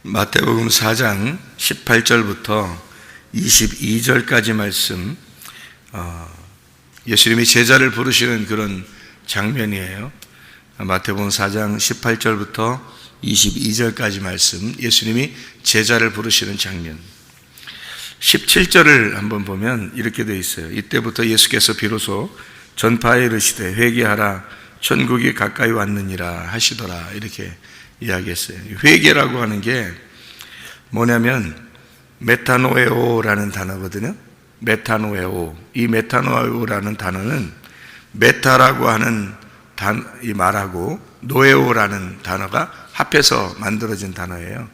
마태복음 4장 18절부터 22절까지 말씀, 예수님이 제자를 부르시는 그런 장면이에요. 마태복음 4장 18절부터 22절까지 말씀, 예수님이 제자를 부르시는 장면. 17절을 한번 보면 이렇게 되어 있어요. 이때부터 예수께서 비로소 전파에 이르시되 회개하라, 천국이 가까이 왔느니라 하시더라, 이렇게 이야기했어요. 회개라고 하는 게 뭐냐면 메타노에오라는 단어거든요. 메타노에오. 이 메타노에오라는 단어는 메타라고 하는 이 말하고 노에오라는 단어가 합해서 만들어진 단어예요.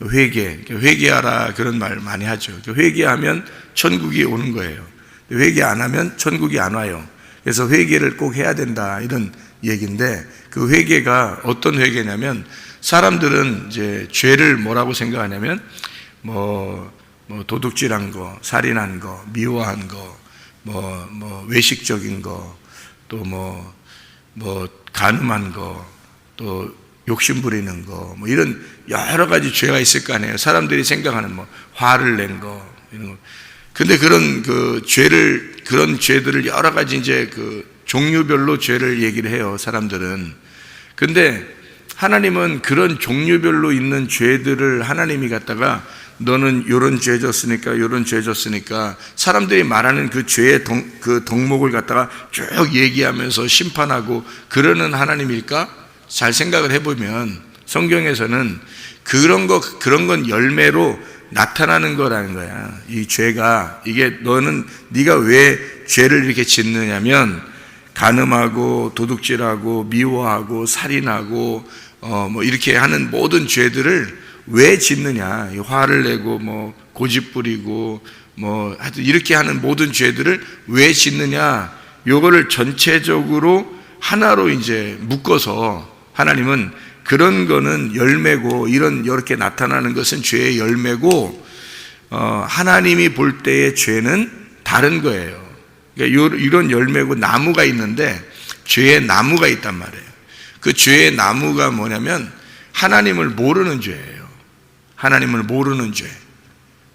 회개하라, 그런 말 많이 하죠. 회개하면 천국이 오는 거예요. 회개 안 하면 천국이 안 와요. 그래서 회개를 꼭 해야 된다, 이런 얘기인데, 그 회개가 어떤 회개냐면, 사람들은 이제 죄를 뭐라고 생각하냐면 도둑질한 거, 살인한 거, 미워한 거, 외식적인 거, 또 간음한 거, 또 욕심 부리는 거, 이런 여러 가지 죄가 있을 거 아니에요. 사람들이 생각하는 화를 낸 거, 이런 거. 근데 그런 그런 죄들을 여러 가지 이제 종류별로 죄를 얘기를 해요, 사람들은. 근데 하나님은 그런 종류별로 있는 죄들을 하나님이 갖다가 너는 요런 죄 졌으니까 요런 죄 졌으니까 사람들이 말하는 그 죄의 덕목을 갖다가 쭉 얘기하면서 심판하고 그러는 하나님일까? 잘 생각을 해보면 성경에서는 그런 건 열매로 나타나는 거라는 거야. 이 죄가, 이게 네가 왜 죄를 이렇게 짓느냐면 간음하고 도둑질하고 미워하고 살인하고 이렇게 하는 모든 죄들을 왜 짓느냐, 화를 내고 고집 부리고 하여튼 이렇게 하는 모든 죄들을 왜 짓느냐, 요거를 전체적으로 하나로 이제 묶어서 하나님은 그런 거는 열매고, 이렇게 나타나는 것은 죄의 열매고, 하나님이 볼 때의 죄는 다른 거예요. 그러니까 이런 열매고 나무가 있는데 죄의 나무가 있단 말이에요. 그 죄의 나무가 뭐냐면 하나님을 모르는 죄예요. 하나님을 모르는 죄.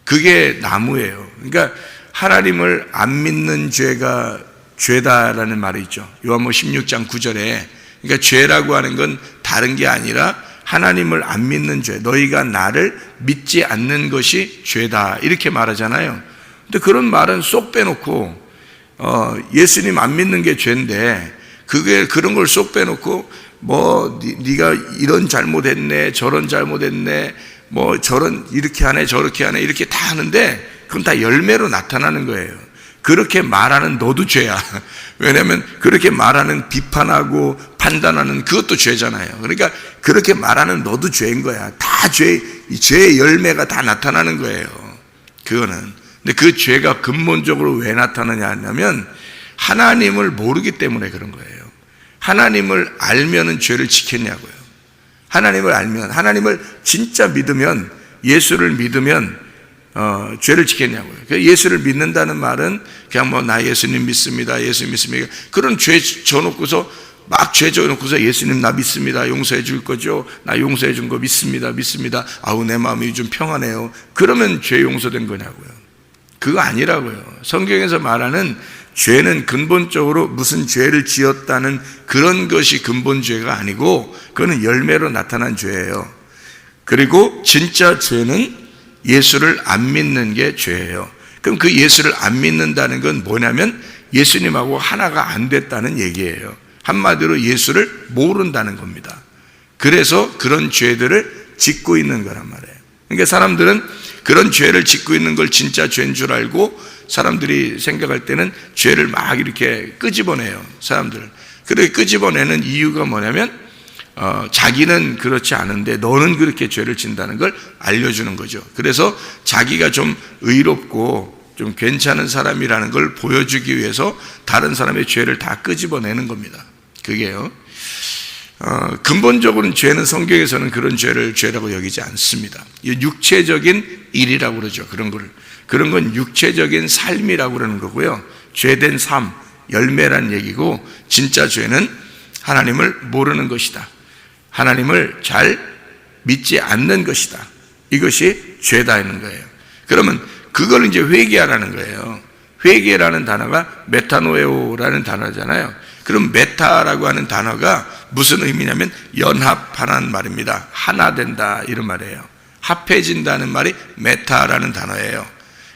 그게 나무예요. 그러니까 하나님을 안 믿는 죄가 죄다라는 말이 있죠. 요한복음 16장 9절에. 그러니까 죄라고 하는 건 다른 게 아니라 하나님을 안 믿는 죄. 너희가 나를 믿지 않는 것이 죄다, 이렇게 말하잖아요. 근데 그런 말은 쏙 빼놓고 예수님 안 믿는 게 죄인데 그런 걸 쏙 빼놓고 네가 이런 잘못했네, 저런 잘못했네, 저런 이렇게 하네, 저렇게 하네, 이렇게 다 하는데 그건 다 열매로 나타나는 거예요. 그렇게 말하는 너도 죄야. 왜냐하면 그렇게 말하는, 비판하고 판단하는 그것도 죄잖아요. 그러니까 그렇게 말하는 너도 죄인 거야. 다 죄의 열매가 다 나타나는 거예요. 그거는. 근데 그 죄가 근본적으로 왜 나타나냐 하면 하나님을 모르기 때문에 그런 거예요. 하나님을 알면은 죄를 지켰냐고요. 하나님을 알면, 하나님을 진짜 믿으면, 예수를 믿으면 죄를 지켰냐고요. 예수를 믿는다는 말은 그냥 나 예수님 믿습니다, 예수님 믿습니다, 그런 죄 져놓고서 막 죄 져놓고서 예수님 나 믿습니다, 용서해 줄 거죠, 나 용서해 준 거 믿습니다, 아우 내 마음이 좀 평안해요, 그러면 죄 용서된 거냐고요. 그거 아니라고요. 성경에서 말하는 죄는 근본적으로 무슨 죄를 지었다는 그런 것이 근본 죄가 아니고 그거는 열매로 나타난 죄예요. 그리고 진짜 죄는 예수를 안 믿는 게 죄예요. 그럼 그 예수를 안 믿는다는 건 뭐냐면 예수님하고 하나가 안 됐다는 얘기예요. 한마디로 예수를 모른다는 겁니다. 그래서 그런 죄들을 짓고 있는 거란 말이에요. 그러니까 사람들은 그런 죄를 짓고 있는 걸 진짜 죄인 줄 알고 사람들이 생각할 때는 죄를 막 이렇게 끄집어내요, 사람들. 그렇게 끄집어내는 이유가 뭐냐면 자기는 그렇지 않은데 너는 그렇게 죄를 짓는다는 걸 알려주는 거죠. 그래서 자기가 좀 의롭고 좀 괜찮은 사람이라는 걸 보여주기 위해서 다른 사람의 죄를 다 끄집어내는 겁니다. 그게요. 근본적으로는 죄는 성경에서는 그런 죄를 죄라고 여기지 않습니다. 육체적인 일이라고 그러죠. 그런 건 육체적인 삶이라고 그러는 거고요. 죄된 삶, 열매란 얘기고, 진짜 죄는 하나님을 모르는 것이다, 하나님을 잘 믿지 않는 것이다, 이것이 죄다 하는 거예요. 그러면 그걸 이제 회개하라는 거예요. 회개라는 단어가 메타노에오라는 단어잖아요. 그럼 메타라고 하는 단어가 무슨 의미냐면 연합하라는 말입니다. 하나 된다 이런 말이에요. 합해진다는 말이 메타라는 단어예요.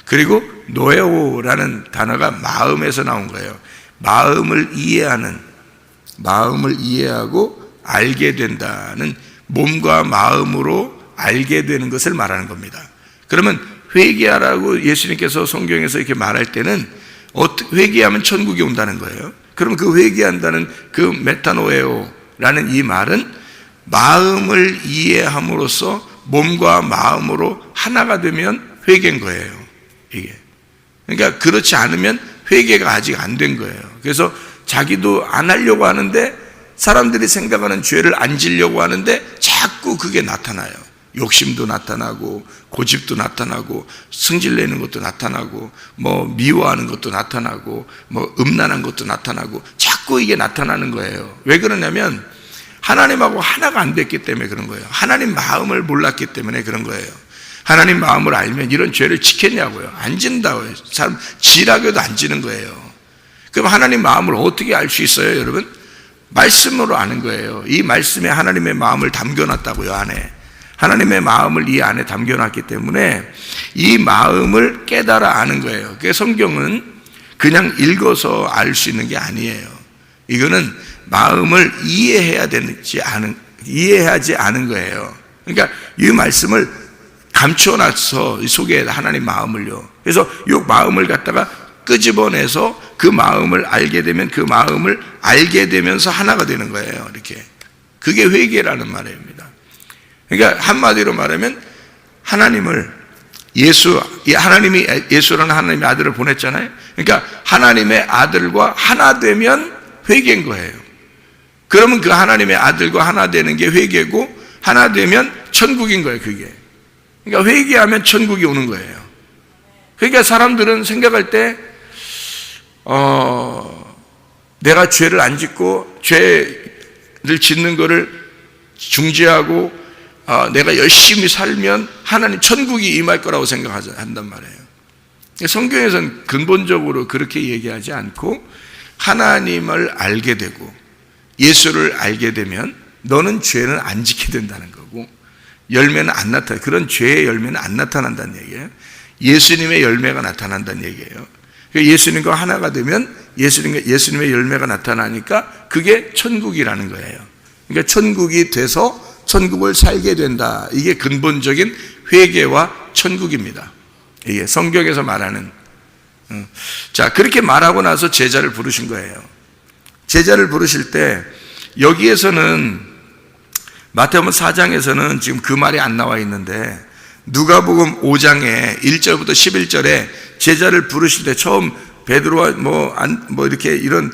그리고 노에오라는 단어가 마음에서 나온 거예요. 마음을 이해하고 알게 된다는, 몸과 마음으로 알게 되는 것을 말하는 겁니다. 그러면 회개하라고 예수님께서 성경에서 이렇게 말할 때는 회개하면 천국이 온다는 거예요. 그러면 그 회개한다는 그 메타노에오라는 이 말은 마음을 이해함으로써 몸과 마음으로 하나가 되면 회개인 거예요. 이게. 그러니까 그렇지 않으면 회개가 아직 안 된 거예요. 그래서 자기도 안 하려고 하는데, 사람들이 생각하는 죄를 안 지려고 하는데 자꾸 그게 나타나요. 욕심도 나타나고 고집도 나타나고 승질내는 것도 나타나고 뭐 미워하는 것도 나타나고 뭐 음란한 것도 나타나고 자꾸 이게 나타나는 거예요. 왜 그러냐면 하나님하고 하나가 안 됐기 때문에 그런 거예요. 하나님 마음을 몰랐기 때문에 그런 거예요. 하나님 마음을 알면 이런 죄를 지켰냐고요. 안 진다고요. 사람 지라고도 안 지는 거예요. 그럼 하나님 마음을 어떻게 알 수 있어요, 여러분? 말씀으로 아는 거예요. 이 말씀에 하나님의 마음을 담겨놨다고요, 안에. 하나님의 마음을 이 안에 담겨놨기 때문에 이 마음을 깨달아 아는 거예요. 그래서 성경은 그냥 읽어서 알 수 있는 게 아니에요. 이거는 마음을 이해하지 않은 거예요. 그러니까 이 말씀을 감춰놔서 이 속에 하나님 마음을요. 그래서 이 마음을 갖다가 끄집어내서 그 마음을 알게 되면 그 마음을 알게 되면서 하나가 되는 거예요. 이렇게. 그게 회개라는 말입니다. 그러니까 한마디로 말하면 하나님이 예수라는 하나님의 아들을 보냈잖아요. 그러니까 하나님의 아들과 하나 되면 회개인 거예요. 그러면 그 하나님의 아들과 하나 되는 게 회개고, 하나 되면 천국인 거예요, 그게. 그러니까 회개하면 천국이 오는 거예요. 그러니까 사람들은 생각할 때 내가 죄를 안 짓고 죄를 짓는 거를 중지하고 내가 열심히 살면 하나님 천국이 임할 거라고 생각한단 말이에요. 성경에서는 근본적으로 그렇게 얘기하지 않고 하나님을 알게 되고 예수를 알게 되면 너는 죄는 안 지게 된다는 거고, 열매는 안 나타나, 그런 죄의 열매는 안 나타난다는 얘기예요. 예수님의 열매가 나타난다는 얘기예요. 예수님과 하나가 되면 예수님의 열매가 나타나니까 그게 천국이라는 거예요. 그러니까 천국이 돼서 천국을 살게 된다. 이게 근본적인 회개와 천국입니다. 이게 성경에서 말하는. 자, 그렇게 말하고 나서 제자를 부르신 거예요. 제자를 부르실 때 여기에서는 마태복음 4장에서는 지금 그 말이 안 나와 있는데, 누가복음 5장에 1절부터 11절에 제자를 부르실 때 처음 베드로와 이렇게 이런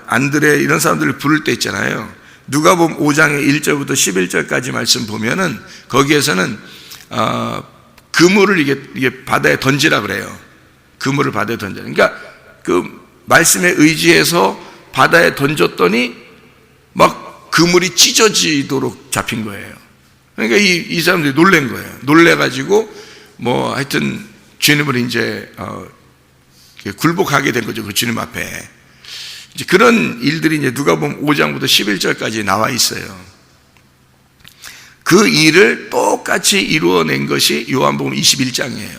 안드레 이런 사람들을 부를 때 있잖아요. 누가복음 5장의 1절부터 11절까지 말씀 보면은 거기에서는 그물을 이게 바다에 던지라 그래요. 그물을 바다에 던져. 그러니까 그 말씀에 의지해서 바다에 던졌더니 막 그물이 찢어지도록 잡힌 거예요. 그러니까 이 사람들이 놀란 거예요. 놀래가지고 하여튼 주님을 이제 굴복하게 된 거죠. 그 주님 앞에. 이제 그런 일들이 이제 누가복음 5장부터 11절까지 나와 있어요. 그 일을 똑같이 이루어낸 것이 요한복음 21장이에요.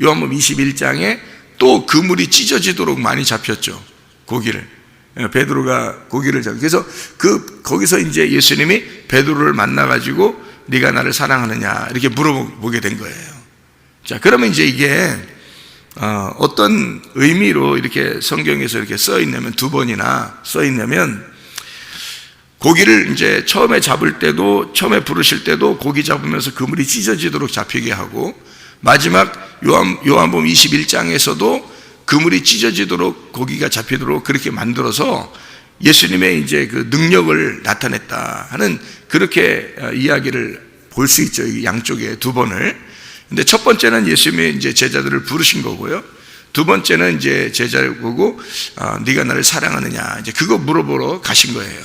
요한복음 21장에 또 그물이 찢어지도록 많이 잡혔죠. 고기를. 베드로가 고기를 잡고. 그래서 거기서 이제 예수님이 베드로를 만나가지고 네가 나를 사랑하느냐 이렇게 물어보게 된 거예요. 자, 그러면 이제 이게 어떤 의미로 이렇게 성경에서 이렇게 써 있냐면, 두 번이나 써 있냐면, 고기를 이제 처음에 처음에 부르실 때도 고기 잡으면서 그물이 찢어지도록 잡히게 하고, 마지막 요한복음 21장에서도 그물이 찢어지도록 고기가 잡히도록 그렇게 만들어서 예수님의 이제 그 능력을 나타냈다 하는, 그렇게 이야기를 볼 수 있죠. 양쪽에 두 번을. 근데 첫 번째는 예수님이 이제 제자들을 부르신 거고요. 두 번째는 이제 제자를 보고 네가 나를 사랑하느냐 이제 그거 물어보러 가신 거예요.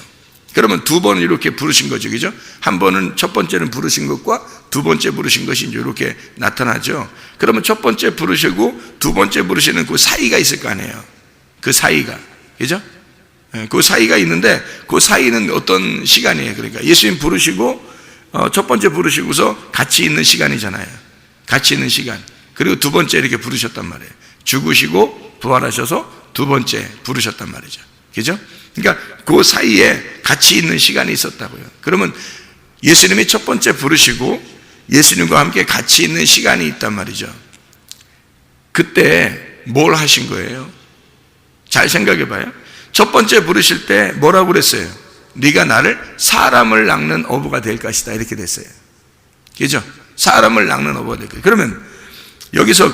그러면 두 번 이렇게 부르신 거죠. 그죠? 한 번은 첫 번째는 부르신 것과 두 번째 부르신 것이 이제 이렇게 나타나죠. 그러면 첫 번째 부르시고 두 번째 부르시는 그 사이가 있을 거 아니에요. 그 사이가. 그죠? 그 사이가 있는데 그 사이는 어떤 시간이에요. 그러니까 예수님 부르시고 첫 번째 부르시고서 같이 있는 시간이잖아요. 같이 있는 시간. 그리고 두 번째 이렇게 부르셨단 말이에요. 죽으시고 부활하셔서 두 번째 부르셨단 말이죠. 그죠? 그러니까 그 사이에 같이 있는 시간이 있었다고요. 그러면 예수님이 첫 번째 부르시고 예수님과 함께 같이 있는 시간이 있단 말이죠. 그때 뭘 하신 거예요? 잘 생각해 봐요. 첫 번째 부르실 때 뭐라고 그랬어요? 네가 나를 사람을 낚는 어부가 될 것이다 이렇게 됐어요. 그죠? 사람을 낚는 어부가 될 것이다. 그러면 여기서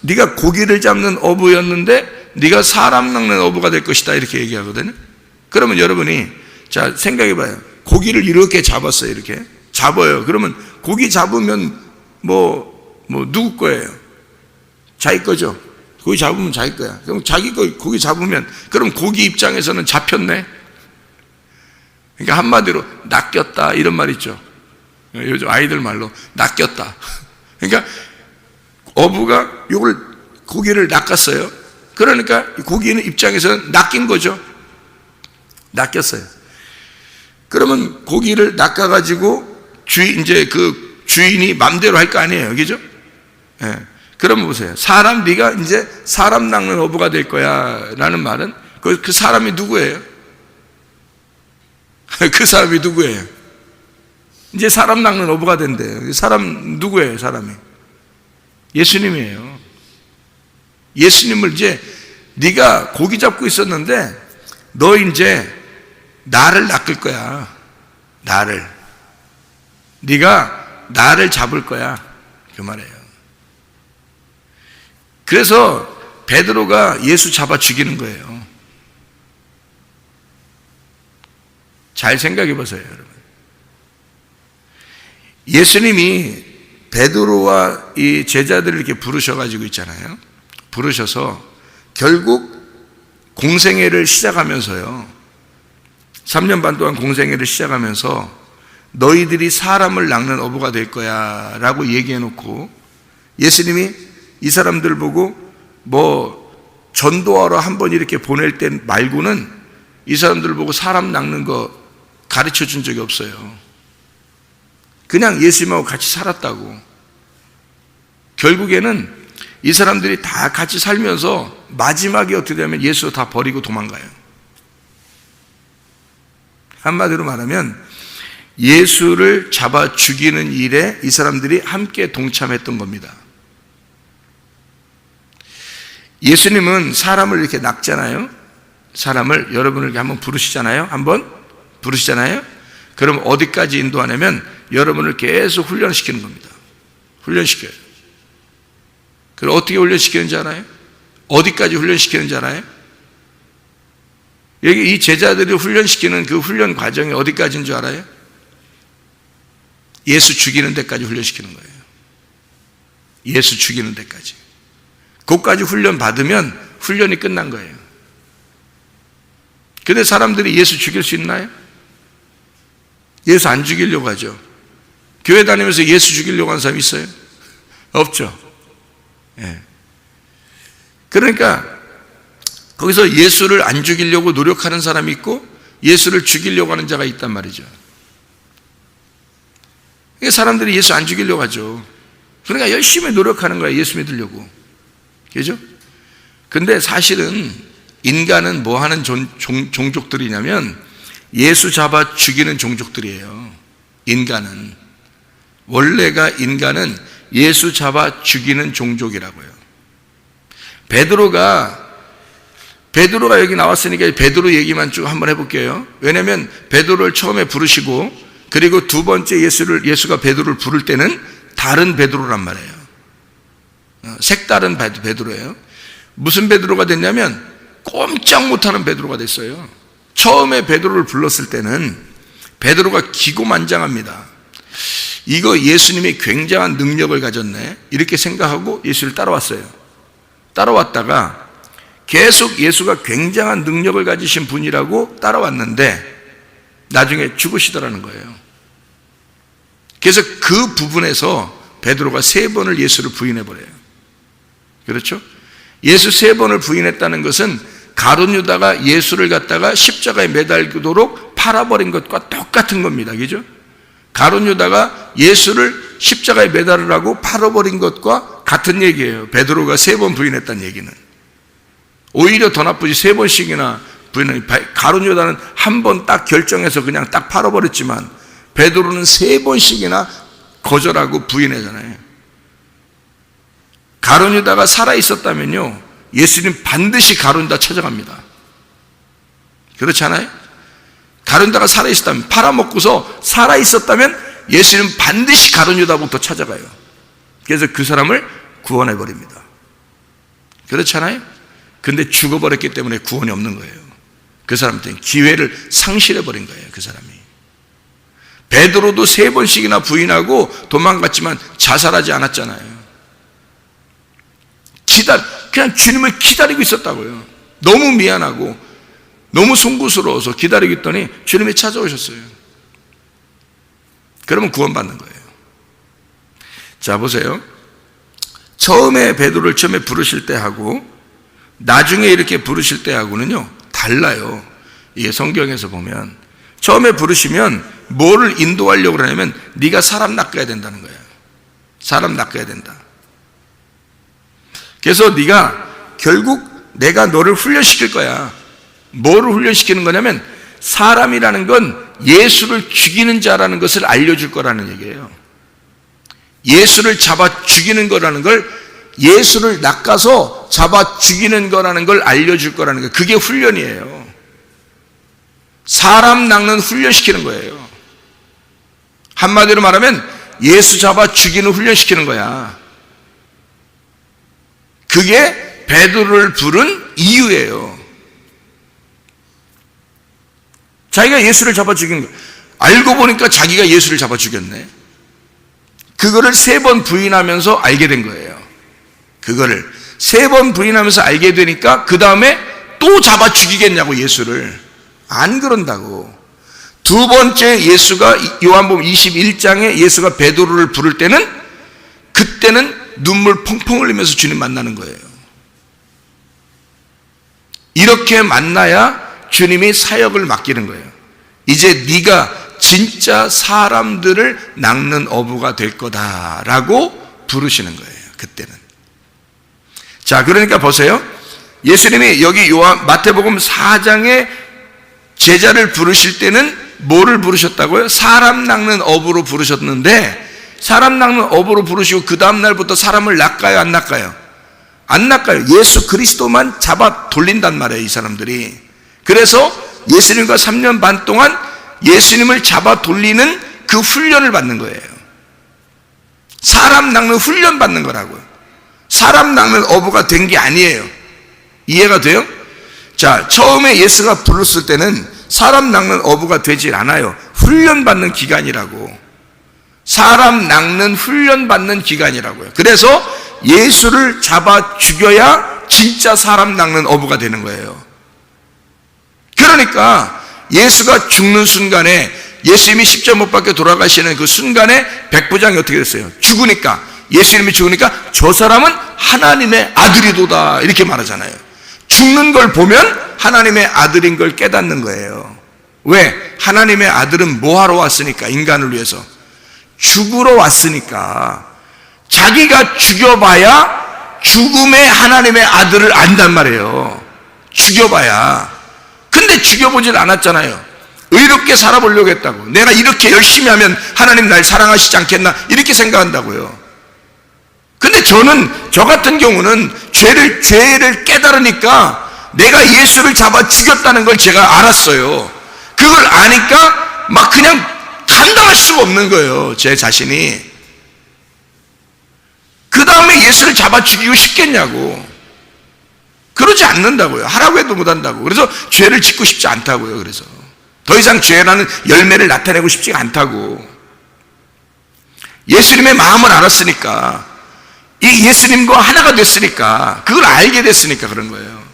네가 고기를 잡는 어부였는데 네가 사람 낚는 어부가 될 것이다 이렇게 얘기하거든요. 그러면 여러분이 자 생각해 봐요. 고기를 이렇게 잡았어요. 이렇게 잡아요. 그러면 고기 잡으면 뭐 누구 거예요? 자기 거죠. 고기 잡으면 자기 거야. 그럼 자기 거 고기 잡으면 그럼 고기 입장에서는 잡혔네. 그러니까 한마디로 낚였다 이런 말 있죠. 요즘 아이들 말로 낚였다. 그러니까 어부가 요걸 고기를 낚았어요. 그러니까 고기는 입장에서는 낚인 거죠. 낚였어요. 그러면 고기를 낚아가지고 이제 그 주인이 맘대로 할 거 아니에요. 그죠? 예. 그러면 보세요. 네가 이제 사람 낚는 어부가 될 거야. 라는 말은 그 사람이 누구예요? 그 사람이 누구예요? 이제 사람 낚는 어부가 된대요. 사람 누구예요? 사람이? 예수님이에요. 예수님을 이제 네가 고기 잡고 있었는데 너 이제 나를 낚을 거야. 네가 나를 잡을 거야. 그 말이에요. 그래서 베드로가 예수 잡아 죽이는 거예요. 잘 생각해 보세요, 여러분. 예수님이 베드로와 이 제자들을 이렇게 부르셔가지고 있잖아요. 부르셔서 결국 공생애를 시작하면서요. 3년 반 동안 공생애를 시작하면서 너희들이 사람을 낚는 어부가 될 거야 라고 얘기해 놓고 예수님이 이 사람들 보고 뭐 전도하러 한번 이렇게 보낼 때 말고는 이 사람들 보고 사람 낚는 거 가르쳐 준 적이 없어요. 그냥 예수님하고 같이 살았다고. 결국에는 이 사람들이 다 같이 살면서 마지막에 어떻게 되면 예수 다 버리고 도망가요. 한마디로 말하면 예수를 잡아 죽이는 일에 이 사람들이 함께 동참했던 겁니다. 예수님은 사람을 이렇게 낚잖아요. 사람을 여러분을 이렇게 한번 부르시잖아요. 한번 부르시잖아요. 그럼 어디까지 인도하냐면 여러분을 계속 훈련시키는 겁니다. 훈련시켜요. 그럼 어떻게 훈련시키는지 알아요? 어디까지 훈련시키는지 알아요? 여기 이 제자들이 훈련시키는 그 훈련 과정이 어디까지인 줄 알아요? 예수 죽이는 데까지 훈련시키는 거예요. 예수 죽이는 데까지. 그것까지 훈련 받으면 훈련이 끝난 거예요. 근데 사람들이 예수 죽일 수 있나요? 예수 안 죽이려고 하죠. 교회 다니면서 예수 죽이려고 하는 사람 있어요? 없죠. 예. 그러니까 거기서 예수를 안 죽이려고 노력하는 사람이 있고 예수를 죽이려고 하는 자가 있단 말이죠. 사람들이 예수 안 죽이려고 하죠. 그러니까 열심히 노력하는 거야. 예수 믿으려고. 그죠? 근데 사실은 인간은 뭐 하는 종족들이냐면 예수 잡아 죽이는 종족들이에요. 인간은. 원래가 인간은 예수 잡아 죽이는 종족이라고요. 베드로가 여기 나왔으니까 베드로 얘기만 쭉 한번 해볼게요. 왜냐하면 베드로를 처음에 부르시고 그리고 두 번째 예수가 베드로를 부를 때는 다른 베드로란 말이에요. 색다른 베드로예요. 무슨 베드로가 됐냐면 꼼짝 못하는 베드로가 됐어요. 처음에 베드로를 불렀을 때는 베드로가 기고만장합니다. 이거 예수님이 굉장한 능력을 가졌네 이렇게 생각하고 예수를 따라왔어요. 따라왔다가 계속 예수가 굉장한 능력을 가지신 분이라고 따라왔는데 나중에 죽으시더라는 거예요. 그래서 그 부분에서 베드로가 3번을 예수를 부인해버려요. 그렇죠? 예수 3번을 부인했다는 것은 가룟 유다가 예수를 갖다가 십자가에 매달리도록 팔아버린 것과 똑같은 겁니다. 그죠? 가룟 유다가 예수를 십자가에 매달으라고 팔아버린 것과 같은 얘기예요. 베드로가 3번 부인했다는 얘기는. 오히려 더 나쁘지. 3번씩이나 부인은. 가룟 유다는 한 번 딱 결정해서 그냥 딱 팔아버렸지만 베드로는 3번씩이나 거절하고 부인하잖아요. 가룟 유다가 살아있었다면요, 예수님 반드시 가룟 유다 찾아갑니다. 그렇지 않아요? 가룟 유다가 살아있었다면, 팔아먹고서 살아있었다면 예수님 반드시 가룟 유다부터 찾아가요. 그래서 그 사람을 구원해버립니다. 그렇지 않아요? 근데 죽어버렸기 때문에 구원이 없는 거예요. 그 사람한테는 기회를 상실해버린 거예요. 그 사람이. 베드로도 3번씩이나 부인하고 도망갔지만 자살하지 않았잖아요. 그냥 주님을 기다리고 있었다고요. 너무 미안하고 너무 송구스러워서 기다리고 있더니 주님이 찾아오셨어요. 그러면 구원받는 거예요. 자, 보세요. 처음에 베드로를 처음에 부르실 때하고 나중에 이렇게 부르실 때하고는요 달라요. 이게 성경에서 보면 처음에 부르시면 뭐를 인도하려고 그러냐면 네가 사람 낚아야 된다는 거예요. 사람 낚아야 된다. 그래서 네가 결국 내가 너를 훈련시킬 거야. 뭐를 훈련시키는 거냐면 사람이라는 건 예수를 죽이는 자라는 것을 알려줄 거라는 얘기예요. 예수를 잡아 죽이는 거라는 걸, 예수를 낚아서 잡아 죽이는 거라는 걸 알려줄 거라는 거예요. 그게 훈련이에요. 사람 낚는 훈련시키는 거예요. 한마디로 말하면 예수 잡아 죽이는 훈련시키는 거야. 그게 베드로를 부른 이유예요. 자기가 예수를 잡아 죽인 거 알고 보니까 자기가 예수를 잡아 죽였네. 그거를 3번 부인하면서 알게 된 거예요. 그거를 3번 부인하면서 알게 되니까 그 다음에 또 잡아 죽이겠냐고, 예수를. 안 그런다고. 2번째 예수가 요한복음 21장에 예수가 베드로를 부를 때는, 그때는 눈물 펑펑 흘리면서 주님 만나는 거예요. 이렇게 만나야 주님이 사역을 맡기는 거예요. 이제 네가 진짜 사람들을 낚는 어부가 될 거다라고 부르시는 거예요. 그때는. 자, 그러니까 보세요. 예수님이 여기 마태복음 4장에 제자를 부르실 때는 뭐를 부르셨다고요? 사람 낚는 어부로 부르셨는데, 사람 낚는 어부로 부르시고 그 다음 날부터 사람을 낚아요, 안 낚아요? 안 낚아요. 예수 그리스도만 잡아 돌린단 말이에요, 이 사람들이. 그래서 예수님과 3년 반 동안 예수님을 잡아 돌리는 그 훈련을 받는 거예요. 사람 낚는 훈련 받는 거라고요. 사람 낚는 어부가 된 게 아니에요. 이해가 돼요? 자, 처음에 예수가 불렀을 때는 사람 낚는 어부가 되질 않아요. 훈련 받는 기간이라고. 사람 낚는 훈련 받는 기간이라고요. 그래서 예수를 잡아 죽여야 진짜 사람 낚는 어부가 되는 거예요. 그러니까 예수가 죽는 순간에, 예수님이 십자가 못 박혀 돌아가시는 그 순간에 백부장이 어떻게 됐어요? 죽으니까, 예수님이 죽으니까 저 사람은 하나님의 아들이도다 이렇게 말하잖아요. 죽는 걸 보면 하나님의 아들인 걸 깨닫는 거예요. 왜? 하나님의 아들은 뭐하러 왔으니까? 인간을 위해서 죽으러 왔으니까. 자기가 죽여봐야 죽음의 하나님의 아들을 안단 말이에요. 죽여봐야. 근데 죽여보질 않았잖아요. 의롭게 살아보려고 했다고. 내가 이렇게 열심히 하면 하나님 날 사랑하시지 않겠나 이렇게 생각한다고요. 근데 저 같은 경우는 죄를 깨달으니까 내가 예수를 잡아 죽였다는 걸 제가 알았어요. 그걸 아니까 막 그냥 감당할 수가 없는 거예요, 제 자신이. 그 다음에 예수를 잡아 죽이고 싶겠냐고. 그러지 않는다고요. 하라고 해도 못한다고. 그래서 죄를 짓고 싶지 않다고요. 그래서 더 이상 죄라는 열매를 나타내고 싶지가 않다고. 예수님의 마음을 알았으니까, 이 예수님과 하나가 됐으니까, 그걸 알게 됐으니까 그런 거예요.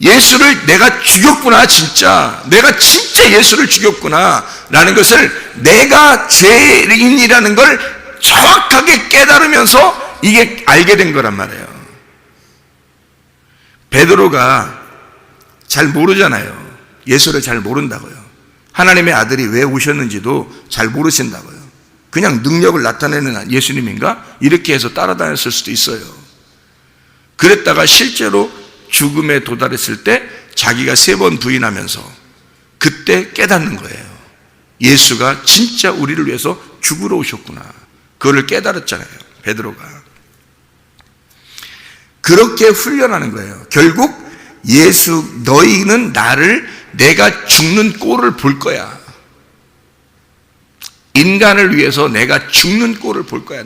예수를 내가 죽였구나, 진짜. 내가 진짜 예수를 죽였구나. 라는 것을 내가 죄인이라는 걸 정확하게 깨달으면서 이게 알게 된 거란 말이에요. 베드로가 잘 모르잖아요. 예수를 잘 모른다고요. 하나님의 아들이 왜 오셨는지도 잘 모르신다고요. 그냥 능력을 나타내는 예수님인가? 이렇게 해서 따라다녔을 수도 있어요. 그랬다가 실제로 죽음에 도달했을 때 자기가 3번 부인하면서 그때 깨닫는 거예요. 예수가 진짜 우리를 위해서 죽으러 오셨구나. 그거를 깨달았잖아요, 베드로가. 그렇게 훈련하는 거예요. 결국 너희는 나를, 내가 죽는 꼴을 볼 거야. 인간을 위해서 내가 죽는 꼴을 볼 거야,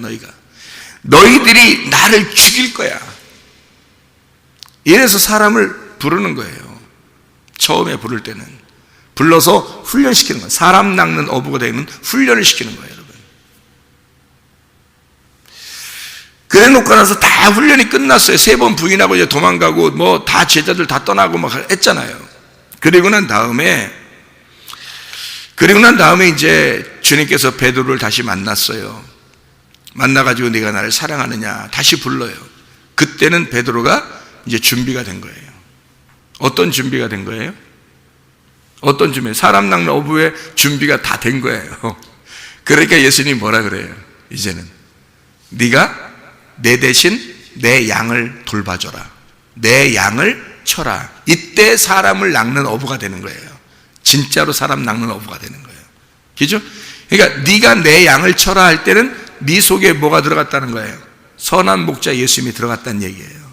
너희들이 나를 죽일 거야. 이래서 사람을 부르는 거예요. 처음에 부를 때는 불러서 훈련시키는 거예요. 사람 낚는 어부가 되는 훈련을 시키는 거예요, 여러분. 그래 놓고 나서 다 훈련이 끝났어요. 3번 부인하고 이제 도망가고 뭐 다 제자들 다 떠나고 막 했잖아요. 그리고 난 다음에 이제 주님께서 베드로를 다시 만났어요. 만나가지고 네가 나를 사랑하느냐 다시 불러요. 그때는 베드로가 이제 준비가 된 거예요. 어떤 준비가 된 거예요? 어떤 준비? 사람 낚는 어부의 준비가 다 된 거예요. 그러니까 예수님이 뭐라 그래요? 이제는 네가 내 대신 내 양을 돌봐줘라. 내 양을 쳐라. 이때 사람을 낚는 어부가 되는 거예요. 진짜로 사람 낚는 어부가 되는 거예요. 그죠? 그러니까 네가 내 양을 쳐라 할 때는 네 속에 뭐가 들어갔다는 거예요? 선한 목자 예수님이 들어갔다는 얘기예요.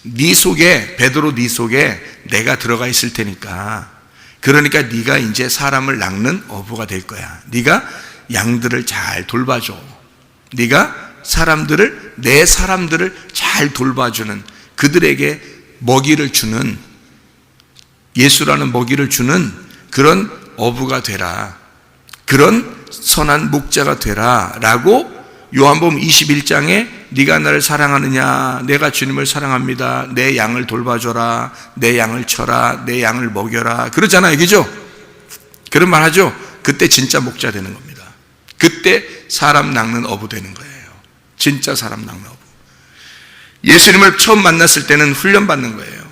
네 속에, 베드로 네 속에 내가 들어가 있을 테니까, 그러니까 네가 이제 사람을 낚는 어부가 될 거야. 네가 양들을 잘 돌봐줘. 네가 내 사람들을 잘 돌봐주는, 그들에게 먹이를 주는, 예수라는 먹이를 주는 그런 어부가 되라. 그런 선한 목자가 되라. 라고 요한복음 21장에 네가 나를 사랑하느냐? 내가 주님을 사랑합니다. 내 양을 돌봐줘라. 내 양을 쳐라. 내 양을 먹여라. 그러잖아요. 그죠? 그런 말 하죠? 그때 진짜 목자 되는 겁니다. 그때 사람 낚는 어부 되는 거예요. 진짜 사람 낚는 어부. 예수님을 처음 만났을 때는 훈련받는 거예요.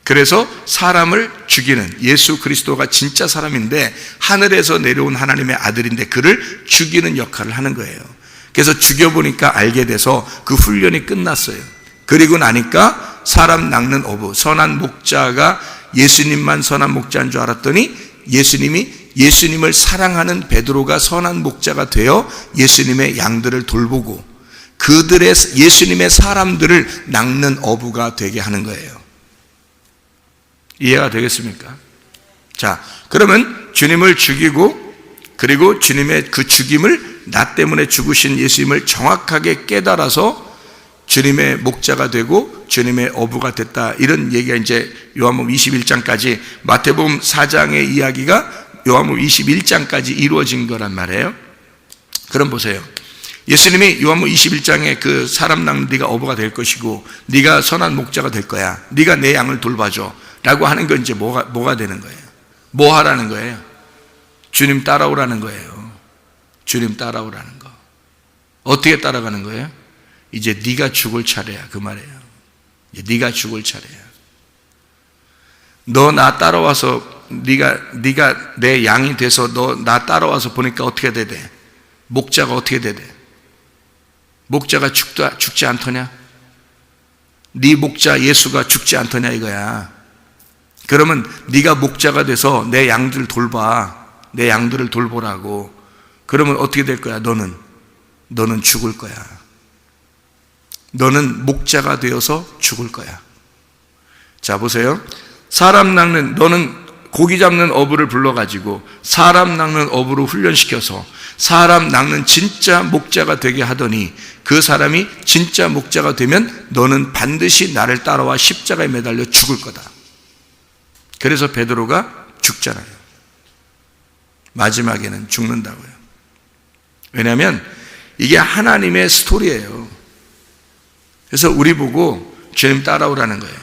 그래서 사람을 죽이는, 예수 그리스도가 진짜 사람인데 하늘에서 내려온 하나님의 아들인데 그를 죽이는 역할을 하는 거예요. 그래서 죽여보니까 알게 돼서 그 훈련이 끝났어요. 그리고 나니까 사람 낚는 어부, 선한 목자가 예수님만 선한 목자인 줄 알았더니 예수님을 사랑하는 베드로가 선한 목자가 되어 예수님의 양들을 돌보고 예수님의 사람들을 낚는 어부가 되게 하는 거예요. 이해가 되겠습니까? 자, 그러면 주님을 죽이고, 그리고 주님의 그 죽임을, 나 때문에 죽으신 예수님을 정확하게 깨달아서 주님의 목자가 되고 주님의 어부가 됐다. 이런 얘기가 이제 요한복음 21장까지, 마태복음 4장의 이야기가 요한복음 21장까지 이루어진 거란 말이에요. 그럼 보세요. 예수님이 요한복음 21장에 그 사람 낚는 네가 어부가 될 것이고 네가 선한 목자가 될 거야. 네가 내 양을 돌봐줘. 라고 하는 건 이제 뭐가 되는 거예요? 뭐 하라는 거예요? 주님 따라오라는 거예요. 주님 따라오라는 거. 어떻게 따라가는 거예요? 이제 네가 죽을 차례야, 그 말이에요. 이제 네가 죽을 차례야. 너 나 따라와서 네가 내 양이 돼서 너 나 따라와서 보니까 어떻게 되대? 목자가 어떻게 되대? 목자가 죽지 않더냐? 네 목자 예수가 죽지 않더냐 이거야. 그러면 네가 목자가 돼서 내 양들을 돌봐. 내 양들을 돌보라고. 그러면 어떻게 될 거야? 너는 죽을 거야. 너는 목자가 되어서 죽을 거야. 자, 보세요. 너는 고기 잡는 어부를 불러가지고 사람 낚는 어부로 훈련시켜서 사람 낚는 진짜 목자가 되게 하더니 그 사람이 진짜 목자가 되면 너는 반드시 나를 따라와 십자가에 매달려 죽을 거다. 그래서 베드로가 죽잖아요. 마지막에는 죽는다고요. 왜냐하면 이게 하나님의 스토리예요. 그래서 우리 보고 주님 따라오라는 거예요.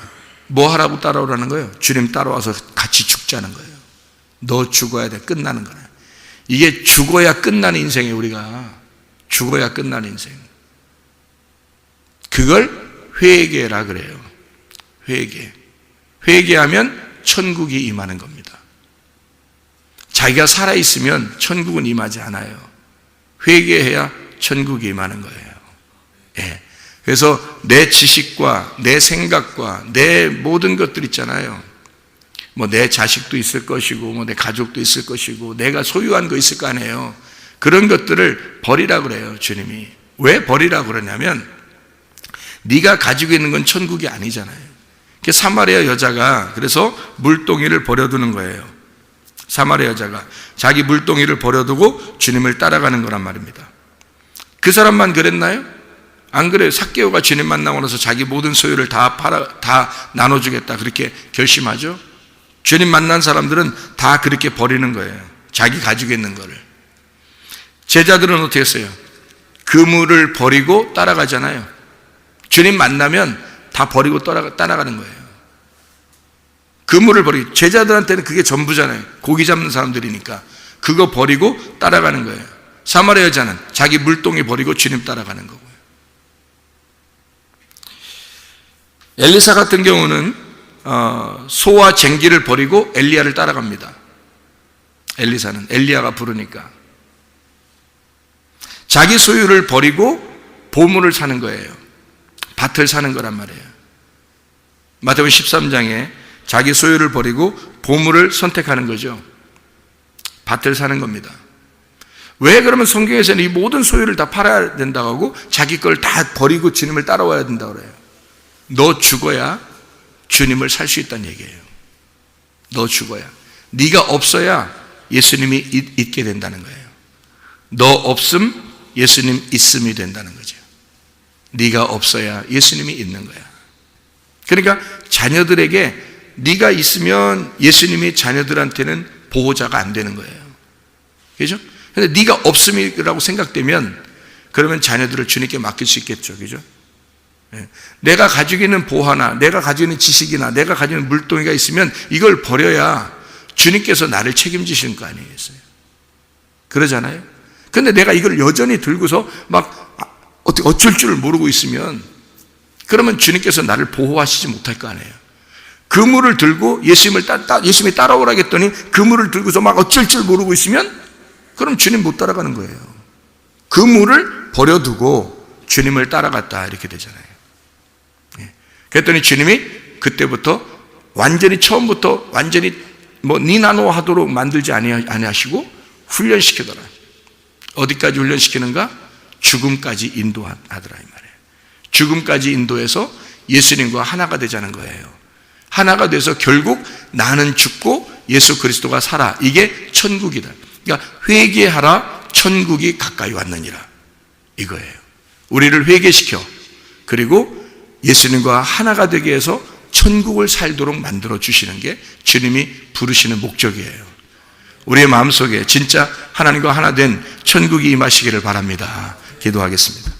뭐 하라고 따라오라는 거예요? 주님 따라와서 같이 죽자는 거예요. 너 죽어야 돼. 끝나는 거예요. 이게 죽어야 끝나는 인생이에요. 우리가 죽어야 끝나는 인생. 그걸 회개라 그래요. 회개하면 천국이 임하는 겁니다. 자기가 살아있으면 천국은 임하지 않아요. 회개해야 천국이 임하는 거예요. 예. 그래서 내 지식과 내 생각과 내 모든 것들 있잖아요. 뭐 내 자식도 있을 것이고 뭐 내 가족도 있을 것이고 내가 소유한 거 있을 거 아니에요. 그런 것들을 버리라 그래요, 주님이. 왜 버리라 그러냐면 네가 가지고 있는 건 천국이 아니잖아요. 사마리아 여자가 그래서 물동이를 버려두는 거예요. 사마리아 여자가 자기 물동이를 버려두고 주님을 따라가는 거란 말입니다. 그 사람만 그랬나요? 안 그래요. 삭개오가 주님 만나고 나서 자기 모든 소유를 다 나눠주겠다 그렇게 결심하죠. 주님 만난 사람들은 다 그렇게 버리는 거예요. 자기 가지고 있는 거를. 제자들은 어떻게 했어요? 그물을 버리고 따라가잖아요. 주님 만나면 다 버리고 따라가는 거예요. 그물을 버리고. 제자들한테는 그게 전부잖아요. 고기 잡는 사람들이니까 그거 버리고 따라가는 거예요. 사마리아 여자는 자기 물동이 버리고 주님 따라가는 거고요. 엘리사 같은 경우는 소와 쟁기를 버리고 엘리야를 따라갑니다. 엘리사는 엘리야가 부르니까 자기 소유를 버리고 보물을 사는 거예요. 밭을 사는 거란 말이에요. 마태복음 13장에 자기 소유를 버리고 보물을 선택하는 거죠. 밭을 사는 겁니다. 왜 그러면 성경에서는 이 모든 소유를 다 팔아야 된다고 하고 자기 걸 다 버리고 주님을 따라와야 된다고 그래요? 너 죽어야 주님을 살 수 있다는 얘기예요. 너 죽어야. 네가 없어야 예수님이 있게 된다는 거예요. 너 없음 예수님 있음이 된다는 거죠. 네가 없어야 예수님이 있는 거야. 그러니까 자녀들에게 네가 있으면 예수님이 자녀들한테는 보호자가 안 되는 거예요. 그죠? 근데 네가 없음이라고 생각되면 그러면 자녀들을 주님께 맡길 수 있겠죠. 그죠? 내가 가지고 있는 보화나 내가 가지고 있는 지식이나 내가 가지고 있는 물동이가 있으면 이걸 버려야 주님께서 나를 책임지시는 거 아니겠어요? 그러잖아요. 근데 내가 이걸 여전히 들고서 막 어쩔 줄 모르고 있으면 그러면 주님께서 나를 보호하시지 못할 거 아니에요. 그물을 들고 예수님이 따라오라 했더니 그물을 들고서 막 어쩔 줄 모르고 있으면 그럼 주님 못 따라가는 거예요. 그물을 버려두고 주님을 따라갔다 이렇게 되잖아요. 그랬더니 주님이 그때부터 완전히 처음부터 완전히 뭐 니나노 하도록 만들지 아니하시고 훈련시키더라. 어디까지 훈련시키는가? 죽음까지 인도하더라 이 말이에요. 죽음까지 인도해서 예수님과 하나가 되자는 거예요. 하나가 돼서 결국 나는 죽고 예수 그리스도가 살아. 이게 천국이다. 그러니까 회개하라 천국이 가까이 왔느니라 이거예요. 우리를 회개시켜 그리고 예수님과 하나가 되게 해서 천국을 살도록 만들어 주시는 게 주님이 부르시는 목적이에요. 우리의 마음속에 진짜 하나님과 하나 된 천국이 임하시기를 바랍니다. 기도하겠습니다.